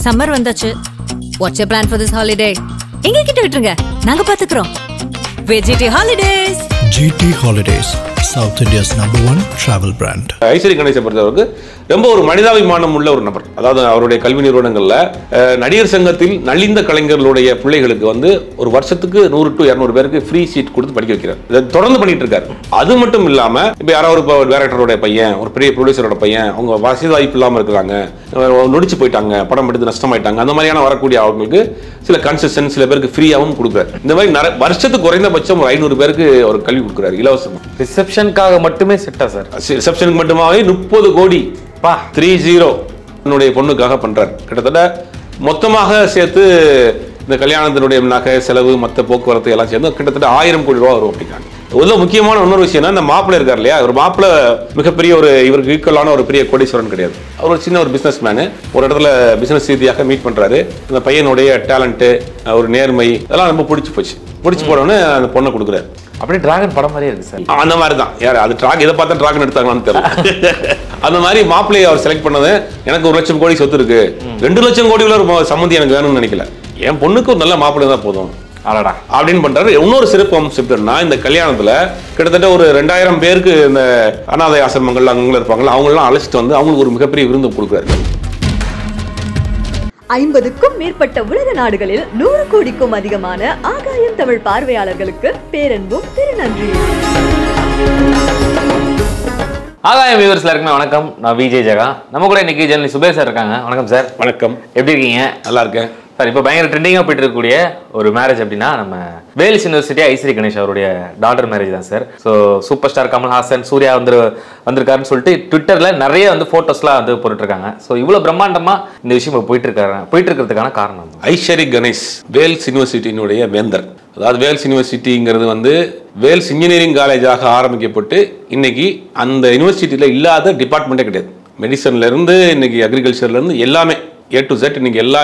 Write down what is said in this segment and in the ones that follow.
Summer வந்தாச்சு. What's your plan for this holiday? எங்க கிட்ட விட்டுருங்க, நாங்க பாத்துக்கிறோம். VGT Holidays. GT Holidays, South India's #1 travel brand. Ishari கணேசை பொறுத்தவருக்கு ரொம்ப ஒரு மனிதாபிமானம் உள்ள ஒரு நபர். அதாவது அவருடைய கல்வி நிறுவனங்கள்ல நடிகர் சங்கத்தில் நலிந்த கலைஞர்களுடைய பிள்ளைகளுக்கு வந்து ஒரு வருஷத்துக்கு 100 to 200 பேருக்கு ஃப்ரீ சீட் கொடுத்து படிக்க வைக்கிறார். இதை தொடர்ந்து பண்ணிட்டு இருக்காரு. அது மட்டும் இல்லாம இப்ப யாராவது ஒரு டைரக்டரோட பையன், ஒரு பெரிய ப்ரொடியூசரோட பையன், அவங்க வசதி வாய்ப்பு இல்லாம இருக்கிறாங்க, நொடிச்சு போயிட்டாங்க, படம் எடுத்து நஷ்டமாயிட்டாங்க, அந்த மாதிரியான வரக்கூடிய அவங்களுக்கு சில கன்செஷன், சில பேருக்கு ஃப்ரீயாகவும் கொடுக்குறாரு. இந்த மாதிரி வருஷத்துக்கு குறைந்தபட்சம் ஒரு 500 பேருக்கு ஒரு கல்வி கொடுக்குறாரு இலவசமா. ரிசப்ஷனுக்காக மட்டுமே செட்டா சார்? ரிசப்ஷனுக்கு மட்டுமாவே 30 கோடி 30 என்னுடைய பொண்ணுக்காக பண்றாரு. கிட்டத்தட்ட மொத்தமாக சேர்த்து இந்த கல்யாணத்தினுடைய நகை செலவு மற்ற போக்குவரத்து எல்லாம் சேர்ந்து கிட்டத்தட்ட 1000 கோடி ரூபா வரும் அப்படிங்கிறாங்க. உள்ள முக்கியமான இன்னொரு விஷயம்னா, இந்த மாப்பிள்ளை இருக்கார் இல்லையா, ஒரு மாப்பிள்ளை மிகப்பெரிய ஒரு இவருக்கு ஈக்குவலான ஒரு பெரிய கோடீஸ்வரன் கிடையாது. அவர் ஒரு சின்ன ஒரு பிசினஸ் மேனு. ஒரு இடத்துல பிசினஸ் ரீதியாக மீட் பண்றாரு. அந்த பையனுடைய டேலண்ட்டு, ஒரு நேர்மை, அதெல்லாம் ரொம்ப பிடிச்சி போச்சு. பிடிச்சி போனோன்னு அந்த பொண்ணை கொடுக்குறாரு. அப்படியே டிராகன் படம் மாதிரியே இருக்கு சார். அந்த மாதிரி தான். யார் அது ட்ராக், இதை பார்த்தா டிராகன் எடுத்தாங்களான்னு தெரியல. அந்த மாதிரி மாப்பிள்ளையை அவர் செலக்ட் பண்ணது, எனக்கு 1 லட்சம் கோடி சொத்து இருக்கு, 2 லட்சம் கோடி உள்ள ஒரு சம்மந்தி எனக்கு வேணும்னு நினைக்கல, என் பொண்ணுக்கு ஒரு நல்ல மாப்பிள்ளை தான் போதும் அடடா அப்படின்னு பண்றாரு. இன்னொரு சிறப்பு அம்சம்னா, இந்த கல்யாணத்துல கிட்டத்தட்ட ஒரு 2000 பேருக்கு இந்த அனாதை ஆசிரமங்கள் அங்கே இருப்பாங்க, அவங்களெல்லாம் அழைச்சிட்டு வந்து அவங்களுக்கு ஒரு மிகப்பெரிய விருந்து கொடுக்குறாரு. 50க்கும் மேற்பட்ட உலக நாடுகளில் 100 கோடிக்கும் அதிகமான ஆகாயம் தமிழ் பார்வையாளர்களுக்கு பேரன்பும் திருநன்றி. ஆகாயம் வியூவர்ஸ் எல்லாருக்குமே வணக்கம். நான் விஜய் ஜெகா. நம்ம கூட இன்னைக்கு ஜெர்னலிஸ்ட் சுபேஷ் சார் இருக்காங்க. வணக்கம் சார். வணக்கம். எப்படி இருக்கீங்க? நல்லா இருக்கேன் சார். இப்போ பயங்கர ட்ரெண்டிங்காக போயிட்டு இருக்கக்கூடிய ஒரு மேரேஜ் அப்படின்னா நம்ம வேல்ஸ் யூனிவர்சிட்டி ஐஸ்வரி கணேஷ் அவருடைய டாட்டர் மேரேஜ் தான் sir. So super star Kamalhaasan, Suriya வந்திருக்காருன்னு சொல்லிட்டு ட்விட்டரில் நிறைய வந்து ஃபோட்டோஸ்லாம் வந்து போட்டுருக்காங்க. ஸோ இவ்வளோ பிரம்மாண்டமாக இந்த விஷயம் போயிட்டு இருக்கிறதுக்கான காரணம் ஐஸ்வரி கணேஷ் வேல்ஸ் யூனிவர்சிட்டியினுடைய வேந்தர். அதாவது வேல்ஸ் யூனிவர்சிட்டிங்கிறது வந்து வேல்ஸ் இன்ஜினியரிங் காலேஜாக ஆரம்பிக்கப்பட்டு இன்னைக்கு அந்த யூனிவர்சிட்டியில் இல்லாத டிபார்ட்மெண்ட்டே கிடையாது. மெடிசன்ல இருந்து இன்னைக்கு அக்ரிகல்ச்சர்ல இருந்து எல்லாமே A to Z இன்னைக்கு எல்லா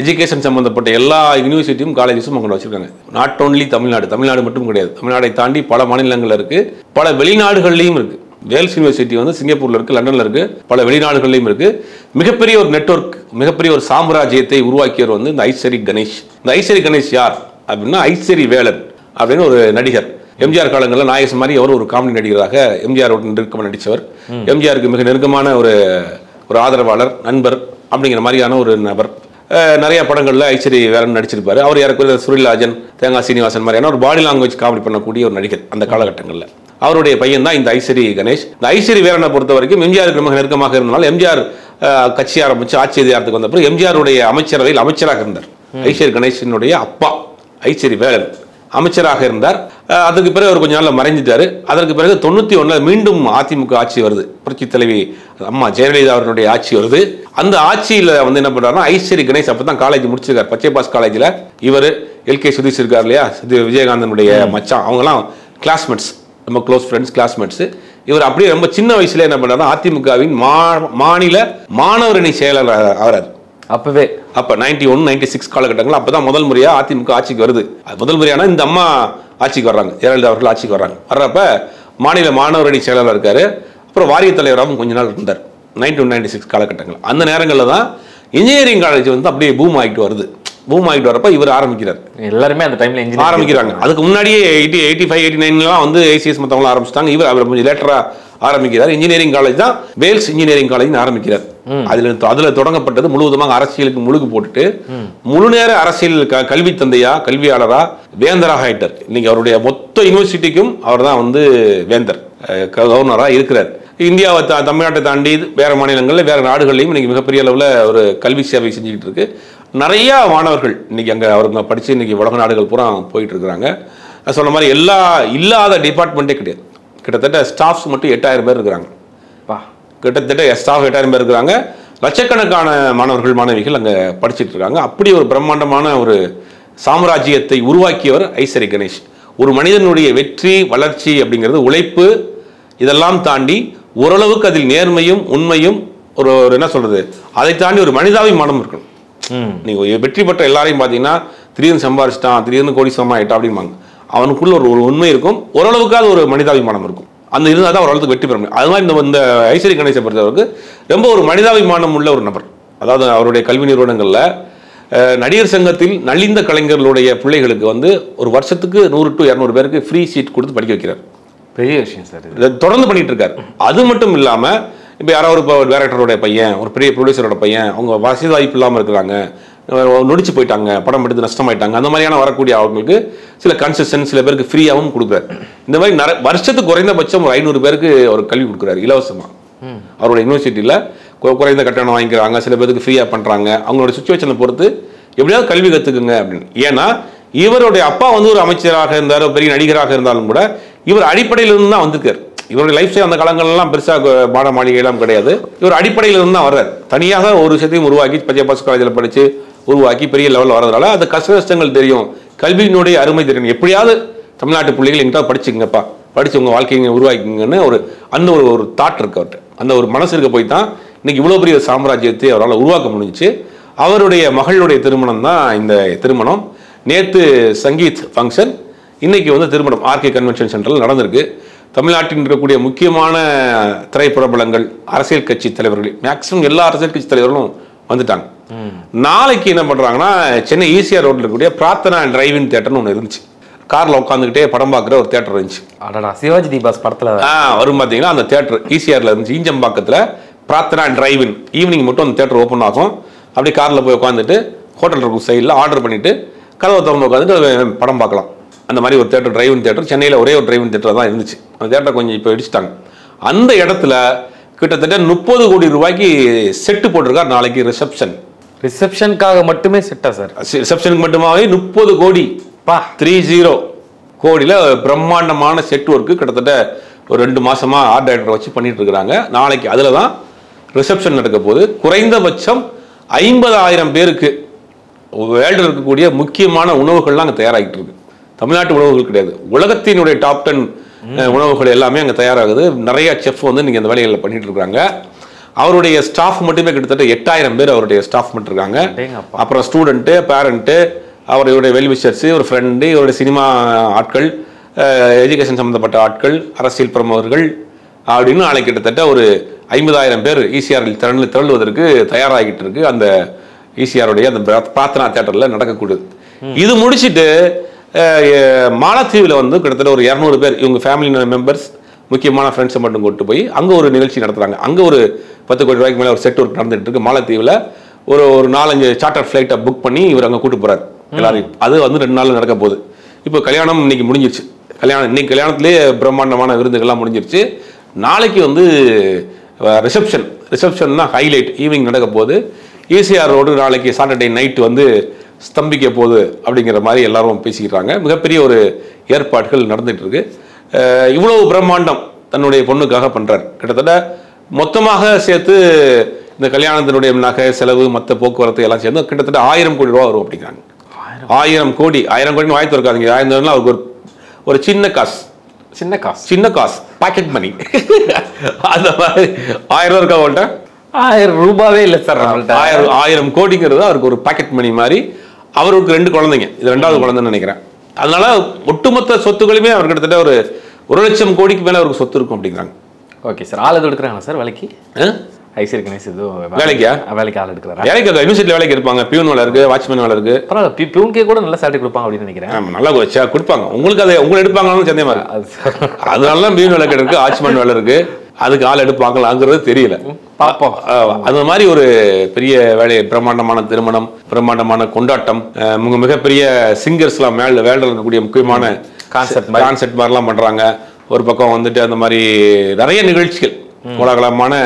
எஜுகேஷன் சம்பந்தப்பட்ட எல்லா யூனிவர்சிட்டியும் காலேஜஸும் அங்கே வச்சிருக்காங்க. நாட் ஓன்லி தமிழ்நாடு மட்டும் கிடையாது. தமிழ்நாடை தாண்டி பல மாநிலங்கள் இருக்கு, பல வெளிநாடுகள்லையும் இருக்கு. வேல்ஸ் யூனிவர்சிட்டி வந்து சிங்கப்பூர்ல இருக்கு, லண்டன்ல இருக்கு, பல வெளிநாடுகள்லையும் இருக்கு. மிகப்பெரிய ஒரு நெட்வொர்க், மிகப்பெரிய ஒரு சாம்ராஜ்யத்தை உருவாக்கியவர் வந்து இந்த ஐஸ்வரி கணேஷ். இந்த ஐஸ்வரி கணேஷ் யார் அப்படின்னா, ஐஸ்வரி வேலன் அப்படின்னு ஒரு நடிகர். எம்ஜிஆர் காலங்களில் நாயஸ் மாதிரி அவர் ஒரு காமெடி நடிகராக எம்ஜிஆர் நெருக்கமாக நடித்தவர். எம்ஜிஆருக்கு மிக நெருக்கமான ஒரு ஆதரவாளர், நண்பர் அப்படிங்கிற மாதிரியான ஒரு நபர். நிறைய படங்களில் ஐஸ்வரி வேலன் நடிச்சிருப்பாரு. அவர் யாருக்கு சுரிலாஜன், தேங்காய் சீனிவாசன் மாதிரியான ஒரு பாடி லாங்குவேஜ் காமெடி பண்ணக்கூடிய ஒரு நடிகர் அந்த காலகட்டங்களில். அவருடைய பையன் தான் இந்த ஐஸ்வரி கணேஷ். இந்த ஐஸ்வரி வேலனை பொறுத்த வரைக்கும் எம்ஜிஆருக்கு மிக நெருக்கமாக இருந்தனால எம்ஜிஆர் கட்சி ஆரம்பிச்சு ஆட்சி அதிகாரத்துக்கு வந்த பிறகு எம்ஜிஆருடைய அமைச்சரவையில் அமைச்சராக இருந்தார். ஐஸ்வரி கணேஷனுடைய அப்பா ஐஸ்வரி வேலன் அமைச்சராக இருந்தார். அதுக்கு பிறகு அவர் கொஞ்ச நாள் மறைஞ்சிட்டாரு. அதற்கு பிறகு 91 மீண்டும் அதிமுக ஆட்சி வருது. புரட்சி தலைவி அம்மா ஜெயலலிதா அவர்களுடைய ஆட்சி வருது. அந்த ஆட்சியில் வந்து என்ன பண்றாருன்னா, ஐஸ்வரி கணேஷ் அப்பதான் காலேஜ் முடிச்சிருக்காரு. பச்சைபாஸ் காலேஜில் இவர் எல்கே சுதீஷ் இருக்கார் இல்லையா, விஜயகாந்தனுடைய மச்சான், அவங்கலாம் கிளாஸ்மேட்ஸ், ரொம்ப க்ளோஸ் ஃப்ரெண்ட்ஸ், கிளாஸ்மேட்ஸ். இவர் அப்படியே ரொம்ப சின்ன வயசுல என்ன பண்றாருன்னா, அதிமுகவின் மாநில மாணவரணி செயலர் ஆகிறார். அப்பவே 91, 96 காலகட்டங்கள். அப்பதான் முதல் முறையா அதிமுக ஆட்சிக்கு வருது. முதல் முறையான இந்த அம்மா ஆட்சிக்கு வர்றாங்க, ஜெயலலிதா அவர்கள் ஆட்சிக்கு வர்றப்ப மாநில மாணவரணி செயலாளர் இருக்காரு. அப்புறம் வாரிய தலைவராகவும் கொஞ்ச நாள் இருந்தார் 91, 96 காலகட்டங்கள். அந்த நேரங்களில் தான் இன்ஜினியரிங் காலேஜ் வந்து அப்படியே பூம் ஆகிட்டு வருது. பூம் ஆகிட்டு வரப்ப இவர் ஆரம்பிக்கிறார். எல்லாருமே அந்த டைம்ல ஆரம்பிக்கிறாங்க. அதுக்கு முன்னாடியே 85, 89 வந்து ஏசிஎஸ் மற்றவங்களும் ஆரம்பிச்சிட்டாங்க. இவர் கொஞ்சம் லேட்டரா ஆரம்பிக்கிறார். இன்ஜினியரிங் காலேஜ் தான் வேல்ஸ் இன்ஜினியரிங் காலேஜ் ஆரம்பிக்கிறார். அதுல தொடங்கப்பட்டது முழுவதுமாக அரசியலுக்கு முழுகு போட்டுட்டு முழு நேர அரசியல் கல்வி தந்தையா, கல்வியாளரா, வேந்தராக ஆயிட்டார். இன்னைக்கு அவருடைய மொத்த யூனிவர்சிட்டிக்கும் அவர் தான் வந்து வேந்தர், கவர்னரா இருக்கிறார். இந்தியாவை தமிழ்நாட்டை தாண்டி வேற மாநிலங்களில் வேற நாடுகள்லையும் இன்னைக்கு மிகப்பெரிய அளவில் ஒரு கல்வி சேவை செஞ்சுக்கிட்டு இருக்கு. நிறைய மாணவர்கள் இன்னைக்கு அங்கே அவருங்க படிச்சு இன்னைக்கு உலக நாடுகள் பூரா போயிட்டு இருக்கிறாங்க. சொன்ன மாதிரி எல்லா இல்லாத டிபார்ட்மெண்ட்டே கிடையாது. கிட்டத்தட்ட ஸ்டாஃப்ஸ் மட்டும் 8000 பேர் இருக்கிறாங்க. கிட்டத்தட்ட ஸ்டாஃப் 8000 பேர் இருக்கிறாங்க. லட்சக்கணக்கான மாணவர்கள், மாணவிகள் அங்கே படிச்சுட்டு இருக்காங்க. அப்படி ஒரு பிரம்மாண்டமான ஒரு சாம்ராஜ்யத்தை உருவாக்கியவர் ஐஸ்வரி கணேஷ். ஒரு மனிதனுடைய வெற்றி, வளர்ச்சி அப்படிங்கிறது உழைப்பு, இதெல்லாம் தாண்டி ஓரளவுக்கு அதில் நேர்மையும் உண்மையும் ஒரு என்ன சொல்றது, அதை தாண்டி ஒரு மனிதாபிமானம் இருக்கணும். நீங்க வெற்றி பெற்ற எல்லாரையும் பார்த்தீங்கன்னா திடீர்னு சம்பாரிச்சிட்டான், திடீர்னு கோடீஸ்வரமா ஆயிட்டா அப்படிம்பாங்க. அவனுக்குள்ள ஒரு உண்மை இருக்கும், ஓரளவுக்காவது ஒரு மனிதாபிமானம் இருக்கும். அந்த இருந்தால் தான் ஓரளவுக்கு வெற்றி பெற முடியும். அது மாதிரி இந்த ஐஸ்வரி கணேசை பொறுத்தவருக்கு ரொம்ப ஒரு மனிதாபிமானம் உள்ள ஒரு நபர். அதாவது அவருடைய கல்வி நிறுவனங்களில் நடிகர் சங்கத்தில் நலிந்த கலைஞர்களுடைய பிள்ளைகளுக்கு வந்து ஒரு வருஷத்துக்கு 100 to 200 பேருக்கு ஃப்ரீ சீட் கொடுத்து படிக்க வைக்கிறார். பெரிய விஷயம் சார். இதை தொடர்ந்து பண்ணிட்டு இருக்காரு. அது மட்டும் இல்லாமல் இப்போ யாராவது இப்போ டைரக்டரோட பையன், ஒரு பெரிய ப்ரொடியூசரோட பையன், அவங்க வசதி வாய்ப்பு இல்லாமல் இருக்கிறாங்க, நொடிச்சு போயிட்டாங்க, படம் எடுத்து நஷ்டமாயிட்டாங்க, அந்த மாதிரியான வரக்கூடிய அவங்களுக்கு சில கன்செஷன், சில பேருக்கு ஃப்ரீயாகவும் கொடுக்குறாரு. இந்த மாதிரி வருஷத்துக்கு குறைந்தபட்சம் ஒரு 500 பேருக்கு அவர் கல்வி கொடுக்குறாரு இலவசமாக. அவரோட யூனிவர்சிட்டியில் குறைந்த கட்டணம் வாங்கிக்கிறாங்க, சில பேருக்கு ஃப்ரீயாக பண்ணுறாங்க. அவங்களோட சுச்சுவேஷனை பொறுத்து எப்படியாவது கல்வி கற்றுக்குங்க அப்படின்னு. ஏன்னா இவருடைய அப்பா வந்து ஒரு அமைச்சராக இருந்தார், பெரிய நடிகராக இருந்தாலும் கூட இவர் அடிப்படையிலிருந்து தான் வந்திருக்கார். இவருடைய லைஃப் ஸ்டைல் அந்த காலங்கள்லாம் பெருசாக பாட மாளிகையெல்லாம் கிடையாது. இவர் அடிப்படையிலிருந்து தான் வர்றார். தனியாக ஒரு விஷயத்தையும் உருவாக்கி பச்சைப்பாஸ் காலேஜில் படித்து உருவாக்கி பெரிய லெவலில் வரதுனால அந்த கஷ்டங்கள் தெரியும், கல்வியினுடைய அருமை தெரியும். எப்படியாவது தமிழ்நாட்டு பிள்ளைகள் எங்கிட்ட படிச்சுங்கப்பா, படிச்சு உங்கள் வாழ்க்கையை உருவாக்கிங்கன்னு அந்த ஒரு தாட் இருக்கு அவர்கிட்ட. அந்த ஒரு மனசு இருக்க போய் தான் இன்னைக்கு இவ்வளோ பெரிய சாம்ராஜ்யத்தை அவரால் உருவாக்க முடிஞ்சிச்சு. அவருடைய மகளுடைய திருமணம் தான் இந்த திருமணம். நேற்று சங்கீத் ஃபங்க்ஷன், இன்னைக்கு வந்து திருமணம் ஆர்கே கன்வென்ஷன் சென்டரில் நடந்திருக்கு. தமிழ்நாட்டில் இருக்கக்கூடிய முக்கியமான திரைப்பிரபலங்கள், அரசியல் கட்சி தலைவர்கள், மேக்சிமம் எல்லா அரசியல் கட்சி தலைவர்களும் வந்துட்டாங்க. நாளைக்கு என்ன பண்ணுறாங்கன்னா, சென்னை ஈசிஆர் ரோட்டில் இருக்கக்கூடிய பிரார்த்தனா டிரைவின் தியேட்டர்னு ஒன்று இருந்துச்சு. காரில் உட்காந்துக்கிட்டே படம் பார்க்குற ஒரு தியேட்டர் இருந்துச்சு. சிவாஜி தீபாஸ் படத்தில் வரும் பார்த்தீங்கன்னா அந்த தியேட்டர் ஈசிஆரில் இருந்துச்சு. ஈஞ்சம்பாக்கத்தில் பிரார்த்தனா டிரைவின் ஈவினிங் மட்டும் அந்த தியேட்டர் ஓப்பன் ஆகும். அப்படியே காரில் போய் உட்காந்துட்டு ஹோட்டல் இருக்கும் சைடில் ஆர்டர் பண்ணிவிட்டு கதவை திறந்து உட்காந்துட்டு படம் பார்க்கலாம். அந்த மாதிரி ஒரு தியேட்டர், டிரைவின் தியேட்டர் சென்னையில் ஒரே ஒரு டிரைவின் தியேட்டர் தான் இருந்துச்சு. அந்த தியேட்டர் கொஞ்சம் இப்போ இடிச்சிட்டாங்க. அந்த இடத்துல கிட்டத்தட்ட 30 கோடி ரூபாய்க்கு செட்டு போட்டிருக்கார். நாளைக்கு ரிசப்ஷனுக்காக மட்டுமே செட்டா சார்? ரிசப்ஷனுக்கு மட்டுமாவே 30 கோடி 30 கோடியில் பிரம்மாண்டமான செட் ஒர்க்கு கிட்டத்தட்ட ஒரு 2 மாசமா ஆர்ட் டைரக்டர் வச்சு பண்ணிட்டு இருக்கிறாங்க. நாளைக்கு அதில் தான் ரிசப்ஷன் நடக்க போகுது. குறைந்தபட்சம் 50,000 பேருக்கு வேர்ல்டில் இருக்கக்கூடிய முக்கியமான உணவுகள்லாம் அங்கே தயாராகிட்டு இருக்கு. தமிழ்நாட்டு உணவுகள் கிடையாது, உலகத்தினுடைய டாப் 10 உணவுகள் எல்லாமே அங்கே தயாராகுது. நிறைய செஃப் வந்து நீங்கள் அந்த வேலைகளில் பண்ணிட்டு இருக்காங்க. அவருடைய ஸ்டாஃப் மட்டுமே கிட்டத்தட்ட 8,000 பேர் அவருடைய ஸ்டாஃப் மட்டும் இருக்காங்க. அப்புறம் ஸ்டூடெண்ட்டு, பேரண்ட்டு, அவருடைய வெல்விஷர்ஸு, ஒரு ஃப்ரெண்டு, இவருடைய சினிமா ஆட்கள், எஜுகேஷன் சம்மந்தப்பட்ட ஆட்கள், அரசியல் பிரமுகர்கள் அப்படின்னு நாளைக்கு கிட்டத்தட்ட ஒரு 50,000 பேர் ஈசிஆரில் திரளுவதற்கு தயாராகிட்டு இருக்கு. அந்த ஈசிஆருடைய அந்த பிரார்த்தனா தியேட்டரில் நடக்கக்கூடாது. இது முடிச்சுட்டு மாலத்தீவில் வந்து கிட்டத்தட்ட ஒரு 200 பேர் இவங்க ஃபேமிலி மெம்பர்ஸ், முக்கியமான ஃப்ரெண்ட்ஸை மட்டும் கொண்டு போய் அங்கே ஒரு நிகழ்ச்சி நடத்துகிறாங்க. அங்கே ஒரு 10 கோடி ரூபாய்க்கு மேலே ஒரு செட் ஒர்க் நடந்துட்டு இருக்கு. மாலத்தீவில் ஒரு 4-5 சார்ட்டர் ஃப்ளைட்டை புக் பண்ணி இவர் அங்கே கூட்டு போகிறார் எல்லாரையும். அது வந்து 2 நாள் நடக்க போகுது. இப்போ கல்யாணம் இன்னைக்கு முடிஞ்சிருச்சு. இன்னைக்கு கல்யாணத்திலே பிரம்மாண்டமான விருந்துகள்லாம் முடிஞ்சிருச்சு. நாளைக்கு வந்து ரிசப்ஷன் தான் ஹைலைட். ஈவினிங் நடக்க போகுது. ஈசிஆர் ரோடு நாளைக்கு சாட்டர்டே நைட்டு வந்து ஸ்தம்பிக்க போகுது அப்படிங்கிற மாதிரி எல்லாரும் பேசிக்கிறாங்க. மிகப்பெரிய ஒரு ஏற்பாடுகள் நடந்துட்டு இருக்கு. இவ்வளவு பிரம்மாண்டம் தன்னுடைய பொண்ணுக்காக பண்றாரு. கிட்டத்தட்ட மொத்தமாக சேர்த்து இந்த கல்யாணத்தினுடைய நகை செலவு, மற்ற போக்குவரத்து எல்லாம் சேர்ந்து கிட்டத்தட்ட 1000 கோடி ரூபா வரும் அப்படிங்கிறாங்க. 1000 கோடி வாய்த்து இருக்காதுங்க. 1000 அவருக்கு ஒரு சின்ன காசு பாக்கெட் மணி. அந்த மாதிரி 1000 இருக்கா அவங்கள்ட்ட? 1000 ரூபாவே இல்லை சார். 1000 கோடிங்கிறது அவருக்கு ஒரு பாக்கெட் மணி மாதிரி. அவருக்கு 2 குழந்தைங்க, இது 2வது குழந்தைன்னு நினைக்கிறேன். அதனால ஒட்டுமொத்த சொத்துக்களுமே அவர் கிட்டத்தட்ட ஒரு 1,00,000 கோடிக்கு மேலே அவருக்கு சொத்து இருக்கும் அப்படிங்கிறாங்க. Okay sir. ஆள் எதுவும் எடுக்கிறாங்களா சார் வேலைக்கு? ஐஸ்வரி கணேஷ் எதுவும் வேலைக்கு ஆள் எடுக்கிறாரா? வேலைக்கு யூனிவர்சிட்டியில் வேலைக்கு இருப்பாங்க. பியூன் வேலை இருக்கு, வாட்ச்மேன் வேலை இருக்கு. பரவாயில்ல, பியூன்கே கூட நல்ல சேலரி கொடுப்பாங்க அப்படின்னு நினைக்கிறேன். நல்லா கொடுப்பாங்க. உங்களுக்கு அதை உங்களை எடுப்பாங்கன்னு சந்தேகமா இருக்கு. அதனால தான் பியூன் வேலை இருக்கு, வாட்ச்மேன் வேலை இருக்கு. அதுக்கு ஆள் எடுப்பாங்களாங்கிறது தெரியல, பார்ப்போம். அந்த மாதிரி ஒரு பெரிய வேலை, பிரம்மாண்டமான திருமணம், பிரம்மாண்டமான கொண்டாட்டம், மிகப்பெரிய சிங்கர்ஸ்லாம் வேல்டில் இருக்கக்கூடிய முக்கியமான கான்செப்ட் மாதிரிலாம் பண்றாங்க. ஒரு பக்கம் வந்துட்டு அந்த மாதிரி நிறைய நிகழ்ச்சிகள், கோலாகலமான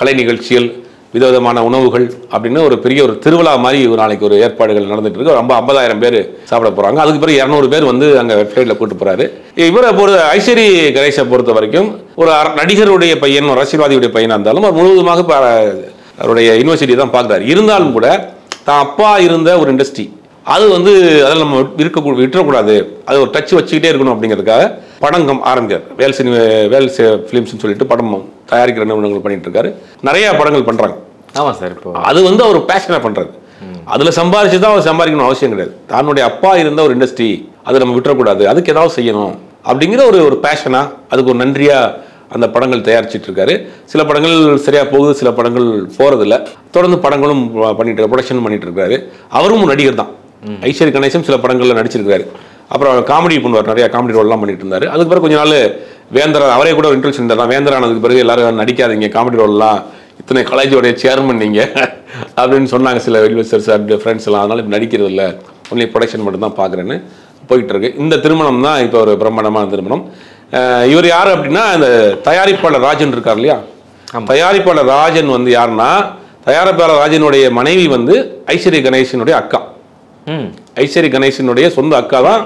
கலை நிகழ்ச்சிகள், விதவிதமான உணவுகள் அப்படின்னு ஒரு பெரிய ஒரு திருவிழா மாதிரி ஒரு நாளைக்கு ஒரு ஏற்பாடுகள் நடந்துட்டு இருக்கு. ரொம்ப 50,000 பேர் சாப்பிட போறாங்க. அதுக்கு பிறகு 200 பேர் வந்து அங்கே வெப்சைட்ல கூட்டு போறாரு. இவரை ஐஸ்வரி கணேஷை பொறுத்த வரைக்கும் ஒரு நடிகருடைய பையன், ஒரு அரசியல்வாதியுடைய பையனாக இருந்தாலும் அவர் முழுவதுமாக அவருடைய யூனிவர்சிட்டி தான் பார்க்குறாரு. இருந்தாலும் கூட தான் அப்பா இருந்த ஒரு இண்டஸ்ட்ரி அது வந்து அதில் நம்ம விட்டுறக்கூடாது, அது ஒரு டச் வச்சுக்கிட்டே இருக்கணும் அப்படிங்கிறதுக்காக படங்கம் ஆரம்பிக்கிறார். வேல்ஸ் ஃபிலிம்ஸ்னு சொல்லிட்டு படம் தயாரிக்கிற நிறுவனங்கள் பண்ணிட்டு இருக்காரு. நிறைய படங்கள் பண்றாங்க. ஆமாம் சார். இப்போ அது வந்து அவர் பேஷனாக பண்றாரு. அதில் சம்பாரிச்சு தான் அவர் சம்பாதிக்கணும் அவசியம் கிடையாது. தன்னுடைய அப்பா இருந்த ஒரு இண்டஸ்ட்ரி, அதை நம்ம விட்டுறக்கூடாது, அதுக்கு ஏதாவது செய்யணும் அப்படிங்கிற ஒரு பேஷனா, அதுக்கு ஒரு நன்றியா அந்த படங்கள் தயாரிச்சிட்டு இருக்காரு. சில படங்கள் சரியாக போகுது, சில படங்கள் போகிறதில்ல. தொடர்ந்து படங்களும் பண்ணிட்டு ப்ரொடக்ஷன் பண்ணிட்டு இருக்காரு. அவரும் நடிகர் தான். ஐஸ்வரி கணேசன் சில படங்களில் நடிச்சிருக்காரு. அப்புறம் காமெடி பண்ணுவார், நிறையா காமெடி ரோல்லாம் பண்ணிட்டு இருந்தார். அதுக்கு பிறகு கொஞ்ச நாள் வேந்தரா, அவரே கூட ஒரு இன்ட்ரெஸ்ட் இருந்தார். வேந்தரானதுக்கு பிறகு எல்லாரும் நடிக்காதீங்க காமெடி ரோல்லாம், இத்தனை காலேஜோடைய சேர்மன் நீங்கள் அப்படின்னு சொன்னாங்க சில இன்வெஸ்டர்ஸ் அண்ட் ஃப்ரெண்ட்ஸ் எல்லாம். அதனால இப்போ நடிக்கிறது இல்லை, ஒன்லி ப்ரொடக்ஷன் மட்டும் தான் பார்க்குறேன்னு போயிட்டு இருக்கு. இந்த திருமணம் தான் இப்போ ஒரு பிரம்மாண்டமான திருமணம். இவர் யார் அப்படின்னா, இந்த தயாரிப்பாளர் ராஜன் இருக்கார் இல்லையா, தயாரிப்பாளர் ராஜன் வந்து யாருன்னா, தயாரிப்பாளர் ராஜனுடைய மனைவி வந்து ஐஸ்வரி கணேசனுடைய அக்கா. ஐஸ்வரி கணேசனுடைய சொந்த அக்கா தான்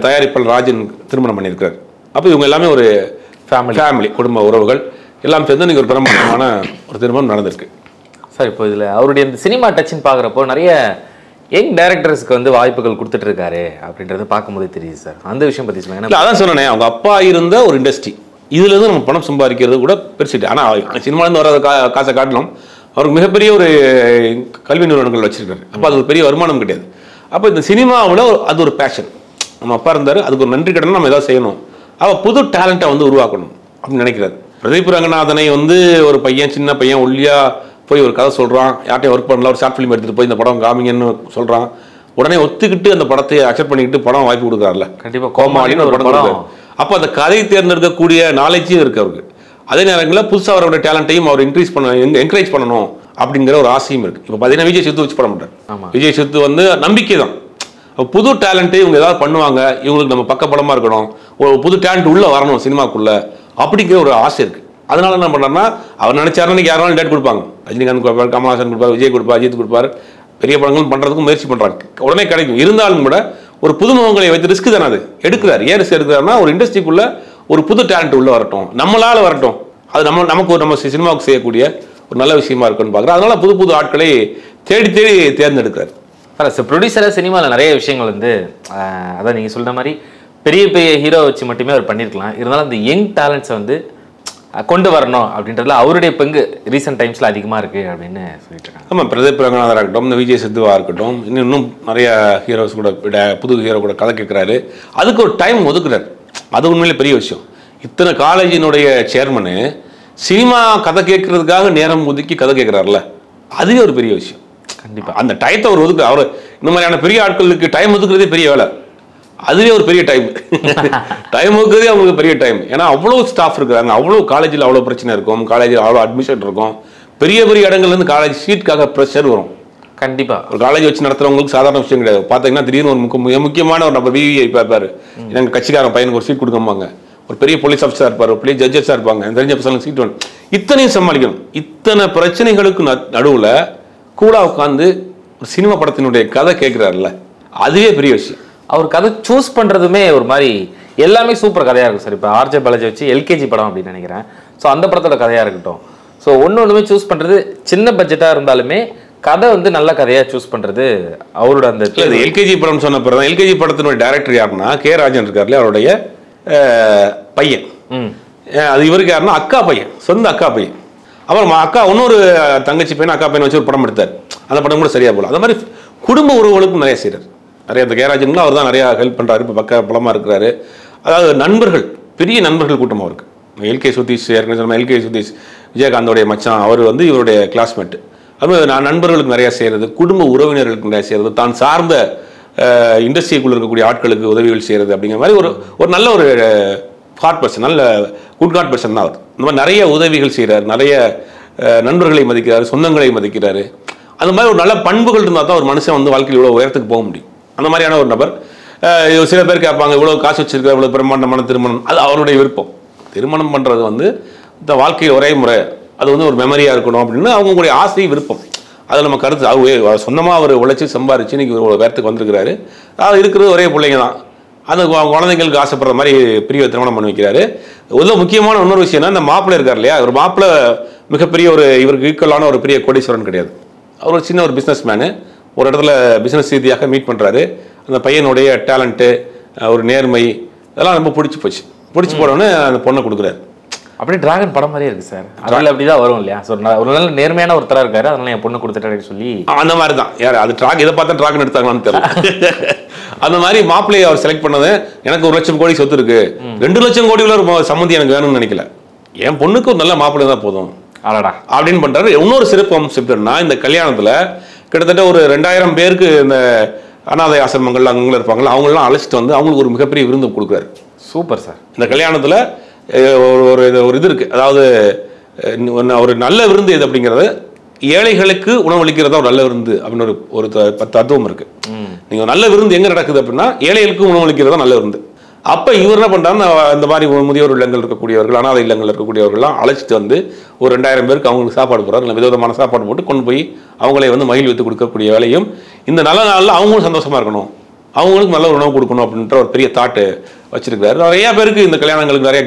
தயாரிப்பாளர் ராஜன் திருமணம் பண்ணியிருக்காரு. அப்போ இவங்க எல்லாமே ஒரு ஃபேமிலி, குடும்ப உறவுகள் எல்லாம் சேர்ந்து நீங்கள் ஒரு பிரம்மாண்டமான ஒரு திருமணம் நடந்திருக்கு சார். இப்போ இதில் அவருடைய இந்த சினிமா டச்சுன்னு பார்க்குறப்போ நிறைய யங் டைரக்டர்ஸ்க்கு வந்து வாய்ப்புகள் கொடுத்துட்டு இருக்காரு அப்படின்றது பார்க்கும்போதே தெரியுது சார். அந்த விஷயம் பற்றி சொல்லுங்க. அதான் சொன்னேன், அவங்க அப்பா இருந்த ஒரு இண்டஸ்ட்ரி, இதுலேருந்து நம்ம பணம் சம்பாதிக்கிறது கூட பெருசிட்டு. ஆனால் சினிமாலேருந்து வர காசை காட்டணும், அவருக்கு மிகப்பெரிய ஒரு கல்வி நிறுவனங்கள் வச்சிருக்காரு. அப்போ அது ஒரு பெரிய வருமானம் கிடையாது. அப்போ இந்த சினிமாவில் அது ஒரு பேஷன். நம்ம அப்பா இருந்தார், அதுக்கு ஒரு நன்றி கடனை நம்ம ஏதாவது செய்யணும். அவள் புது டேலண்ட்டை வந்து உருவாக்கணும் அப்படின்னு நினைக்கிறாரு. பிரதீப் ரங்கநாதனை வந்து ஒரு பையன், சின்ன பையன் ஒல்லியா போய் ஒரு கதை சொல்கிறான், யார்ட்டையும் ஒர்க் பண்ணல, ஒரு ஷார்ட் ஃபிலிம் எடுத்துகிட்டு போய் இந்த படம் காமிங்கன்னு சொல்கிறான். உடனே ஒத்துக்கிட்டு அந்த படத்தை அக்செப்ட் பண்ணிக்கிட்டு படம் வாய்ப்பு கொடுக்குறாருல. கண்டிப்பாக கோமாளின்னு ஒரு படம் கொடுக்குறாரு. அப்போ அந்த கதையை தேர்ந்தெடுக்கக்கூடிய நாலேஜும் இருக்குது அவருக்கு. அதே நேரங்களில் புதுசாக அவரோட டேலண்ட்டையும் அவர் என்கரேஜ் பண்ணணும் அப்படிங்கிற ஒரு ஆசையும் இருக்குது. இப்போ பார்த்தீங்கன்னா விஜய் சேத்து வச்சு படம் பண்ணுறாரு. விஜய் சேத்து வந்து நம்பிக்கை தான். புது டேலண்ட்டு இவங்க ஏதாவது பண்ணுவாங்க, இவங்களுக்கு நம்ம பக்க படமாக இருக்கணும், ஒரு புது டேலண்ட் உள்ளே வரணும் சினிமாக்குள்ளே அப்படிங்கிற ஒரு ஆசை இருக்குது. அதனால என்ன பண்ணுறாருன்னா, அவர் நினைச்சாருன்னு யாராலும் டேட் கொடுப்பாங்க. ரஜினிகாந்த் கொடுப்பார், கமல்ஹாசன் கொடுப்பார், விஜய் கொடுப்பார், அஜித் கொடுப்பார், பெரிய படங்கள் பண்ணுறதுக்கும் முயற்சி பண்ணுறாங்க, உடனே கிடைக்கும். இருந்தாலும் கூட ஒரு புதுமுகங்களை வைத்து ரிஸ்க் தானே அது எடுக்கிறார். ஏன் ரிஸ்க் எடுக்கிறாருன்னா, ஒரு இண்டஸ்ட்ரிக்குள்ளே ஒரு புது டேலண்ட் உள்ளே வரட்டும், நம்மளால் வரட்டும், அது நமக்கு ஒரு நம்ம சினிமாவுக்கு செய்யக்கூடிய ஒரு நல்ல விஷயமா இருக்குன்னு பார்க்குறேன். அதனால புது புது ஆட்களை தேடி தேர்ந்தெடுக்கிறார். சார் ப்ரொடியூசராக சினிமாவில் நிறைய விஷயங்கள் வந்து அதான் நீங்கள் சொல்கிற மாதிரி பெரிய பெரிய ஹீரோ வச்சு மட்டுமே அவர் பண்ணியிருக்கலாம். இருந்தாலும் அந்த யங் டேலண்ட்ஸை வந்து கொண்டு வரணும் அப்படின்றதுல அவருடைய பங்கு ரீசெண்ட் டைம்ஸில் அதிகமாக இருக்குது அப்படின்னு சொல்லிட்டு இருக்காங்க. ஆமாம், பிரதீப் ரங்கநாதராக இருக்கட்டும், இந்த விஜய் சேத்துவா இருக்கட்டும், இன்னும் நிறைய ஹீரோஸ் கூட புது ஹீரோ கூட கதை கேட்குறாரு. அதுக்கு ஒரு டைம் ஒதுக்குறாரு. அது உண்மையிலே பெரிய விஷயம். இத்தனை காலேஜினுடைய சேர்மனு சினிமா கதை கேட்கறதுக்காக நேரம் ஒதுக்கி கதை கேட்குறாருல, அதுவே ஒரு பெரிய விஷயம். கண்டிப்பாக அந்த டயத்தை அவர் ஒதுக்கு, அவர் இந்த மாதிரியான பெரிய ஆட்களுக்கு டைம் ஒதுக்குறதே பெரிய வேலை. அதுவே ஒரு பெரிய டைம் ஒதுக்குறதே அவங்களுக்கு பெரிய டைம். ஏன்னா அவ்வளோ ஸ்டாஃப் இருக்கிறாங்க, அவ்வளோ காலேஜில் அவ்வளோ பிரச்சனை இருக்கும், காலேஜில் அவ்வளோ அட்மிஷன் இருக்கும், பெரிய பெரிய இடங்கள்லேருந்து காலேஜ் சீட்டுக்காக ப்ரெஷர் வரும். கண்டிப்பாக ஒரு காலேஜ் வச்சு நடத்துறவங்களுக்கு சாதாரண விஷயம் கிடையாது. பார்த்தீங்கன்னா திடீர்னு ஒரு முக்கியமான ஒரு நம்ம விவிஐ பார்ப்பாரு, எங்கள் கட்சிக்காரன் பையனுக்கு ஒரு சீட் கொடுக்கம்பாங்க, ஒரு பெரிய போலீஸ் ஆஃபீஸராக இருப்பார், ஒரு பெரிய ஜட்ஜஸாக இருப்பாங்க, தெரிஞ்ச பசங்களுக்கு சீட் வேணும். இத்தனையும் சமாளிக்கணும். இத்தனை பிரச்சனைகளுக்கு நடுவில் கூட உட்காந்து ஒரு சினிமா படத்தினுடைய கதை கேட்குறாருல்ல, அதுவே பெரிய விஷயம். அவர் கதை சூஸ் பண்ணுறதுமே ஒரு மாதிரி எல்லாமே சூப்பர் கதையாக இருக்கும் சார். இப்போ ஆர்ஜே பாலாஜி வச்சு எல்கேஜி படம் அப்படின்னு நினைக்கிறேன். ஸோ அந்த படத்தோட கதையாக இருக்கட்டும், ஸோ ஒன்றுமே சூஸ் பண்ணுறது சின்ன பட்ஜெட்டாக இருந்தாலுமே கதை வந்து நல்ல கதையாக சூஸ் பண்ணுறது அவரோட அந்த எல்கேஜி படம் சொன்ன பிறகு எல்கேஜி படத்தினுடைய டைரக்டர் யாருன்னா கே ராஜன் இருக்காருல்ல, அவருடைய பையன். அது இவருக்கு யாருன்னா அக்கா பையன், சொந்த அக்கா பையன். அப்புறம் அக்கா இன்னொரு தங்கச்சி பையன் அக்கா பையன் வச்சு ஒரு படம் எடுத்தார். அந்த படம் கூட சரியா போல. அந்த மாதிரி குடும்ப உறவுகளுக்கும் நிறைய செய்கிறார். நிறைய அந்த கேராஜனுங்களும் அவர் தான் நிறையா ஹெல்ப் பண்ணுறாரு. இப்போ பலமாக இருக்கிறாரு. அதாவது நண்பர்கள், பெரிய நண்பர்கள் கூட்டமாக இருக்குது. எல்கே சுதீஷ், ஏற்கனவே சொன்ன எல்கே சுதீஷ் விஜயகாந்தோடைய மச்சான், அவர் வந்து இவருடைய கிளாஸ்மேட். அதுமாதிரி நான் நண்பர்களுக்கு நிறையா செய்கிறது, குடும்ப உறவினர்களுக்கு நிறையா செய்கிறது, தான் சார்ந்த இண்டஸ்ட்ரிக்குள்ளே இருக்கக்கூடிய ஆட்களுக்கு உதவிகள் செய்கிறது அப்படிங்கிற மாதிரி ஒரு நல்ல ஒரு ஹார்ட் பர்சன், நல்ல குட் ஹார்ட் பர்சன் தான் அவர். இந்த மாதிரி நிறைய உதவிகள் செய்கிறார், நிறைய நண்பர்களை மதிக்கிறார், சொந்தங்களை மதிக்கிறாரு. அந்த மாதிரி ஒரு நல்ல பண்புகள் இருந்தால் தான் ஒரு மனுஷன் வந்து வாழ்க்கையில் இவ்வளோ உயரத்துக்கு போக முடியும். அந்த மாதிரியான ஒரு நபர். சில பேர் கேட்பாங்க, இவ்வளோ காசு வச்சிருக்க, இவ்வளோ பிரம்மாண்டமான திருமணம், அது அவருடைய விருப்பம். திருமணம் பண்ணுறது வந்து இந்த வாழ்க்கையில் ஒரே முறை, அது வந்து ஒரு மெமரியாக இருக்கணும் அப்படின்னு அவங்களுடைய ஆசை, விருப்பம். அது நம்ம கருத்து. அவர் சொந்தமாக அவர் உழைச்சி சம்பாரிச்சு இன்னைக்கு ஒரு வேறத்துக்கு வந்திருக்கிறாரு. அது இருக்கிறது ஒரே பிள்ளைங்க தான். அந்த குழந்தைங்களுக்கு ஆசைப்படுற மாதிரி பிரிய திருமணம் பண்ணி வைக்கிறாரு. இதில் முக்கியமான இன்னொரு விஷயம்னா, இந்த மாப்பிள்ளை இருக்கார் இல்லையா, ஒரு மாப்பிள்ளை மிகப்பெரிய ஒரு இவருக்கு ஈக்குவலான ஒரு பெரிய கோடீஸ்வரன் கிடையாது. அவர் ஒரு சின்ன ஒரு பிஸ்னஸ் மேனு. ஒரு இடத்துல பிஸ்னஸ் ரீதியாக மீட் பண்ணுறாரு. அந்த பையனுடைய டேலண்ட்டு, ஒரு நேர்மை, இதெல்லாம் ரொம்ப பிடிச்சி போனோடனே அந்த பொண்ணை கொடுக்குறாரு. அப்படியே டிராகன் படம் மாதிரியே இருக்கு சார். அதில் அப்படிதான் வரும் இல்லையா? ஒரு நல்ல நேர்மையான ஒருத்தராக இருக்காரு, அதனால என் பொண்ணு கொடுத்துட்டாருன்னு சொல்லி அந்த மாதிரி தான். யார் அது இதை பார்த்தா டிராகன் எடுத்தாங்களான்னு தெரியல. அந்த மாதிரி மாப்பிள்ளையை அவர் செலக்ட் பண்ணது எனக்கு 1 லட்சம் கோடி சொத்து இருக்கு, 2 லட்சம் கோடி உள்ள ஒரு சம்மந்தி எனக்கு வேணும்னு நினைக்கல, என் பொண்ணுக்கு ஒரு நல்ல மாப்பிள்ளை தான் போதும் அப்படின்னு பண்றாரு. இன்னொரு சிறப்பு அம்சம் என்னன்னா, இந்த கல்யாணத்துல கிட்டத்தட்ட ஒரு 2000 பேருக்கு இந்த அனாதை ஆசிரமங்கள் அங்கே இருப்பாங்களா அவங்களெல்லாம் அழைச்சிட்டு வந்து அவங்களுக்கு ஒரு மிகப்பெரிய விருந்து கொடுக்குறாரு. Super sir. இந்த கல்யாணத்துல ஒரு இது இருக்கு, அதாவது ஒரு நல்ல விருந்து எது அப்படிங்கிறது ஏழைகளுக்கு உணவளிக்கிறதா ஒரு நல்ல விருந்து அப்படின்னு ஒரு தத்துவம் இருக்கு. நீங்க நல்ல விருந்து எங்க நடக்குது அப்படின்னா ஏழைகளுக்கு உணவளிக்கிறதா நல்ல விருந்து. அப்ப இவர் என்ன பண்றாருன்னா, இந்த மாதிரி முதியோர் இல்லங்கள் இருக்கக்கூடியவர்கள் அனாதை இல்லங்கள் இருக்கக்கூடியவர்கள்லாம் அழைச்சிட்டு வந்து ஒரு 2000 பேருக்கு அவங்களுக்கு சாப்பாடு போடுறாரு. நல்ல விதமான சாப்பாடு போட்டு கொண்டு போய் அவங்களே வந்து மகிழ்வித்து கொடுக்கக்கூடிய வேலையும், இந்த நல்ல நாளில் அவங்களும் சந்தோஷமா இருக்கணும், அவங்களுக்கு நல்ல உணவு கொடுக்கணும் அப்படின்ற ஒரு பெரிய தாட்டு வச்சிருக்காரு. நிறைய பேருக்கு இந்த கல்யாணங்களுக்கு நிறைய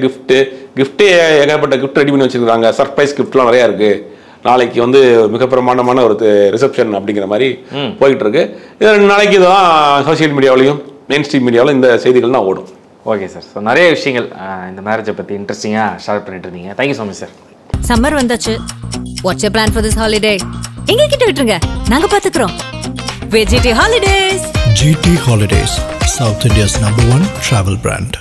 கிஃப்டே ஏகப்பட்ட கிஃப்ட் ரெடி பண்ணி வச்சிருக்காங்க. சர்ப்ரைஸ் கிஃப்ட்லாம் நிறைய இருக்கு. நாளைக்கு வந்து மிக பிரமாண்டமான ஒரு ரிசப்ஷன் அப்படிங்கிற மாதிரி போயிட்டு இருக்கு. 2 நாளைக்கு இதுதான் சோசியல் மீடியாவிலையும் மெயின் ஸ்ட்ரீம் மீடியாவிலும் இந்த செய்திகள் தான் ஓடும். Okay sir. ஸோ நிறைய விஷயங்கள் இந்த மேரேஜை பற்றி இன்ட்ரெஸ்டிங்காக ஷேர் பண்ணிட்டு இருந்தீங்க. Thank you so much sir. Summer வந்தாச்சு. What's plan for this holiday? எங்க கிட்ட விட்டுருங்க, நாங்க பாத்துக்கிறோம். VGT Holidays. GT Holidays, South India's #1 travel brand.